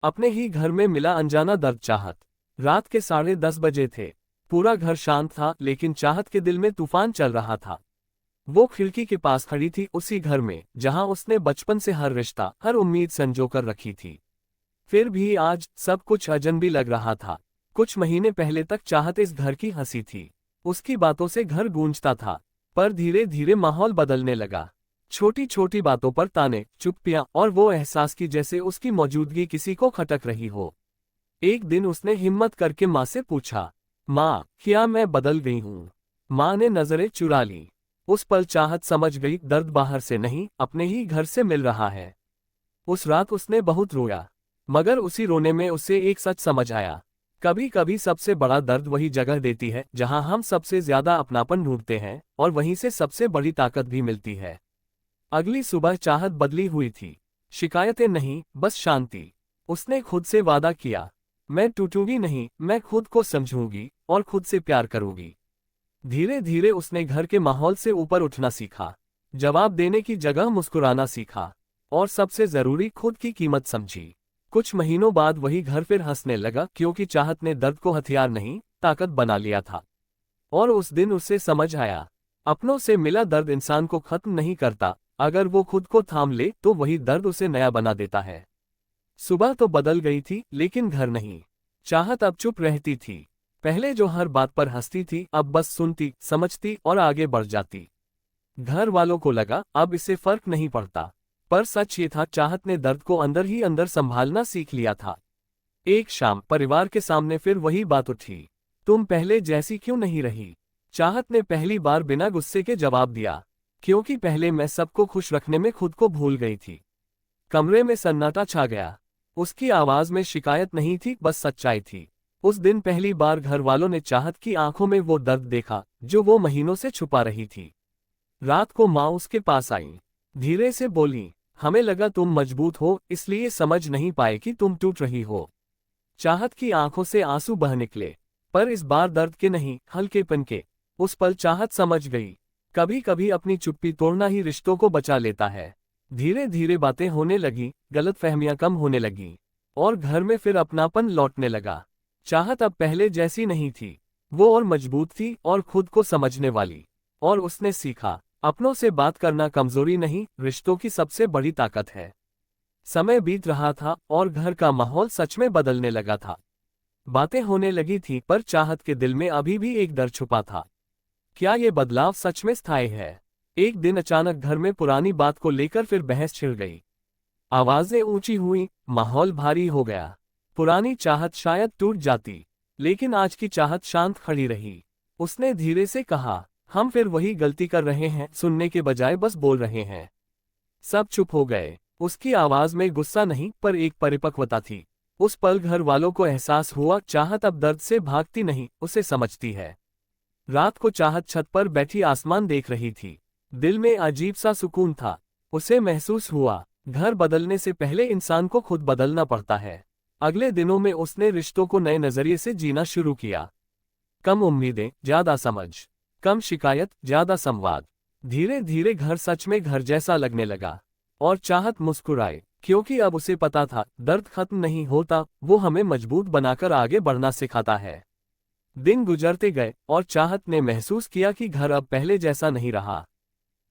अपने ही घर में मिला अनजाना दर्द। चाहत। रात के 10:30 बजे थे। पूरा घर शांत था, लेकिन चाहत के दिल में तूफान चल रहा था। वो खिड़की के पास खड़ी थी, उसी घर में जहां उसने बचपन से हर रिश्ता, हर उम्मीद संजो कर रखी थी। फिर भी आज सब कुछ अजनबी लग रहा था। कुछ महीने पहले तक चाहत इस घर की हंसी थी। उसकी बातों से घर गूंजता था। पर धीरे धीरे माहौल बदलने लगा। छोटी छोटी बातों पर ताने, चुप्पियां और वो एहसास की जैसे उसकी मौजूदगी किसी को खटक रही हो। एक दिन उसने हिम्मत करके माँ से पूछा, माँ, क्या मैं बदल गई हूँ? माँ ने नजरें चुरा ली। उस पल चाहत समझ गई, दर्द बाहर से नहीं, अपने ही घर से मिल रहा है। उस रात उसने बहुत रोया, मगर उसी रोने में उसे एक सच समझ आया। कभी कभी सबसे बड़ा दर्द वही जगह देती है जहां हम सबसे ज्यादा अपनापन ढूंढते हैं, और वहीं से सबसे बड़ी ताकत भी मिलती है। अगली सुबह चाहत बदली हुई थी। शिकायतें नहीं, बस शांति। उसने खुद से वादा किया, मैं टूटूंगी नहीं, मैं खुद को समझूंगी और खुद से प्यार करूंगी। धीरे धीरे उसने घर के माहौल से ऊपर उठना सीखा, जवाब देने की जगह मुस्कुराना सीखा, और सबसे जरूरी खुद की कीमत समझी। कुछ महीनों बाद वही घर फिर हंसने लगा, क्योंकि चाहत ने दर्द को हथियार नहीं, ताकत बना लिया था। और उस दिन उसे समझ आया, अपनों से मिला दर्द इंसान को खत्म नहीं करता, अगर वो खुद को थाम ले तो वही दर्द उसे नया बना देता है। सुबह तो बदल गई थी, लेकिन घर नहीं। चाहत अब चुप रहती थी। पहले जो हर बात पर हंसती थी, अब बस सुनती, समझती और आगे बढ़ जाती। घर वालों को लगा अब इसे फर्क नहीं पड़ता, पर सच ये था, चाहत ने दर्द को अंदर ही अंदर संभालना सीख लिया था। एक शाम परिवार के सामने फिर वही बात उठी, तुम पहले जैसी क्यों नहीं रही? चाहत ने पहली बार बिना गुस्से के जवाब दिया, क्योंकि पहले मैं सबको खुश रखने में खुद को भूल गई थी। कमरे में सन्नाटा छा गया। उसकी आवाज में शिकायत नहीं थी, बस सच्चाई थी। उस दिन पहली बार घर वालों ने चाहत की आंखों में वो दर्द देखा जो वो महीनों से छुपा रही थी। रात को माँ उसके पास आई, धीरे से बोली, हमें लगा तुम मजबूत हो, इसलिए समझ नहीं पाए कि तुम टूट रही हो। चाहत की आंखों से आंसू बह निकले, पर इस बार दर्द के नहीं, हल्केपन के। उस पल चाहत समझ गई, कभी कभी अपनी चुप्पी तोड़ना ही रिश्तों को बचा लेता है। धीरे धीरे बातें होने लगी, गलतफहमियां कम होने लगी, और घर में फिर अपनापन लौटने लगा। चाहत अब पहले जैसी नहीं थी, वो और मजबूत थी और खुद को समझने वाली। और उसने सीखा, अपनों से बात करना कमजोरी नहीं, रिश्तों की सबसे बड़ी ताकत है। समय बीत रहा था और घर का माहौल सच में बदलने लगा था। बातें होने लगी थी, पर चाहत के दिल में अभी भी एक डर छुपा था। क्या ये बदलाव सच में स्थायी है? एक दिन अचानक घर में पुरानी बात को लेकर फिर बहस छिड़ गई। आवाजें ऊंची हुई, माहौल भारी हो गया। पुरानी चाहत शायद टूट जाती, लेकिन आज की चाहत शांत खड़ी रही। उसने धीरे से कहा, हम फिर वही गलती कर रहे हैं, सुनने के बजाय बस बोल रहे हैं। सब चुप हो गए। उसकी आवाज में गुस्सा नहीं, पर एक परिपक्वता थी। उस पल घर वालों को एहसास हुआ, चाहत अब दर्द से भागती नहीं, उसे समझती है। रात को चाहत छत पर बैठी आसमान देख रही थी। दिल में अजीब सा सुकून था। उसे महसूस हुआ, घर बदलने से पहले इंसान को खुद बदलना पड़ता है। अगले दिनों में उसने रिश्तों को नए नजरिए से जीना शुरू किया। कम उम्मीदें, ज्यादा समझ। कम शिकायत, ज्यादा संवाद। धीरे धीरे घर सच में घर जैसा लगने लगा। और चाहत मुस्कुराए, क्योंकि अब उसे पता था, दर्द खत्म नहीं होता, वो हमें मजबूत बनाकर आगे बढ़ना सिखाता है। दिन गुजरते गए और चाहत ने महसूस किया कि घर अब पहले जैसा नहीं रहा,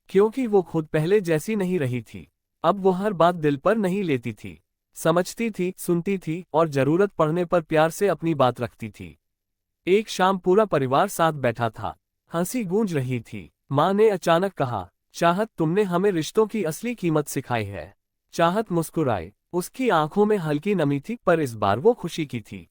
क्योंकि वो खुद पहले जैसी नहीं रही थी। अब वो हर बात दिल पर नहीं लेती थी, समझती थी, सुनती थी और जरूरत पड़ने पर प्यार से अपनी बात रखती थी। एक शाम पूरा परिवार साथ बैठा था, हंसी गूंज रही थी। माँ ने अचानक कहा, चाहत, तुमने हमें रिश्तों की असली कीमत सिखाई है। चाहत मुस्कुराई, उसकी आंखों में हल्की नमी थी, पर इस बार वो खुशी की थी।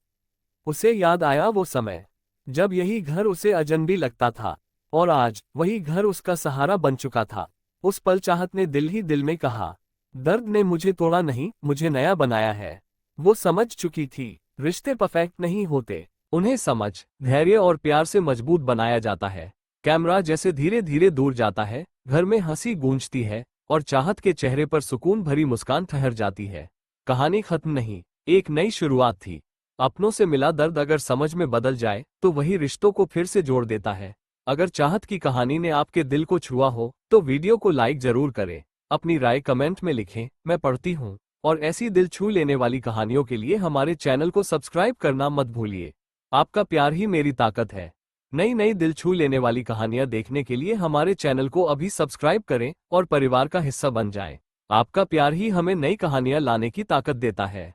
उसे याद आया वो समय जब यही घर उसे अजनबी लगता था, और आज वही घर उसका सहारा बन चुका था। उस पल चाहत ने दिल ही दिल में कहा, दर्द ने मुझे तोड़ा नहीं, मुझे नया बनाया है। वो समझ चुकी थी, रिश्ते परफेक्ट नहीं होते, उन्हें समझ, धैर्य और प्यार से मजबूत बनाया जाता है। कैमरा जैसे धीरे धीरे दूर जाता है, घर में हंसी गूंजती है और चाहत के चेहरे पर सुकून भरी मुस्कान ठहर जाती है। कहानी खत्म नहीं, एक नई शुरुआत थी। अपनों से मिला दर्द अगर समझ में बदल जाए तो वही रिश्तों को फिर से जोड़ देता है। अगर चाहत की कहानी ने आपके दिल को छुआ हो तो वीडियो को लाइक जरूर करें। अपनी राय कमेंट में लिखें, मैं पढ़ती हूँ। और ऐसी दिल छू लेने वाली कहानियों के लिए हमारे चैनल को सब्सक्राइब करना मत भूलिए। आपका प्यार ही मेरी ताकत है। नई नई दिल छू लेने वाली कहानियां देखने के लिए हमारे चैनल को अभी सब्सक्राइब करें और परिवार का हिस्सा बन जाएं। आपका प्यार ही हमें नई कहानियां लाने की ताकत देता है।